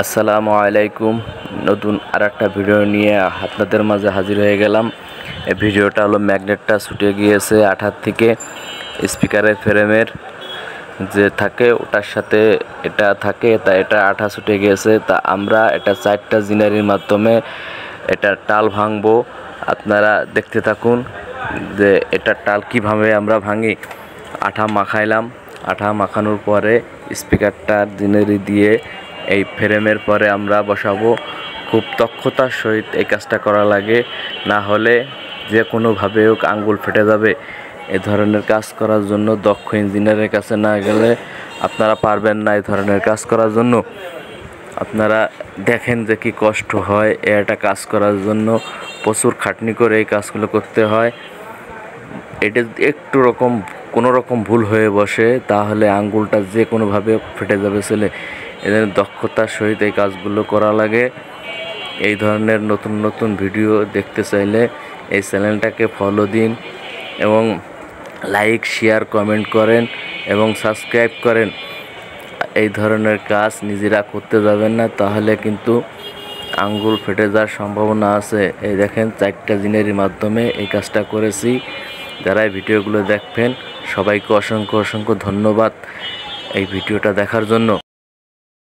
আসসালামু আলাইকুম। নতুন আরেকটা ভিডিও নিয়ে আপনাদের মাঝে হাজির হয়ে গেলাম। এই ভিডিওটা হলো ম্যাগনেটটা ছুটে গিয়েছে আঠার থেকে স্পিকারের ফ্রেমের যে থাকে ওটার সাথে এটা থাকে, তা এটা আঠা ছুটে গিয়েছে। তা আমরা এটা 4টা জিনারির মাধ্যমে এটা টাল ভাঙবো। আপনারা দেখতে থাকুন যে এটা টাল কিভাবে আমরা ভাঙি। আঠা মাখাইলাম, আঠা মাখানোর পরে স্পিকারটা জিনারি দিয়ে এই ফ্রেমের পরে আমরা বসাবো। খুব দক্ষতার সহিত এই কাজটা করা লাগে, না হলে যে কোনোভাবে হোক আঙ্গুল ফেটে যাবে। এই ধরনের কাজ করার জন্য দক্ষ ইঞ্জিনিয়ারের কাছে না গেলে আপনারা পারবেন না এই ধরনের কাজ করার জন্য। আপনারা দেখেন যে কি কষ্ট হয় এটা কাজ করার জন্য, প্রচুর খাটনি করে এই কাজগুলো করতে হয়। এটা একটু কোনো রকম ভুল হয়ে বসে তাহলে আঙ্গুলটা যে কোনোভাবে ফেটে যাবে ছেলে। এদের দক্ষতার সহিত এই কাজগুলো করা লাগে। এই ধরনের নতুন নতুন ভিডিও দেখতে চাইলে এই চ্যানেলটাকে ফলো দিন এবং লাইক, শেয়ার, কমেন্ট করেন এবং সাবস্ক্রাইব করেন। এই ধরনের কাজ নিজেরা করতে যাবেন না, তাহলে কিন্তু আঙ্গুল ফেটে যাওয়ার সম্ভাবনা আছে। এই দেখেন 4টা জিনারির মাধ্যমে এই কাজটা করেছি। যারা এই ভিডিওগুলো দেখবেন সবাইকে অসংখ্য অসংখ্য ধন্যবাদ এই ভিডিওটা দেখার জন্য।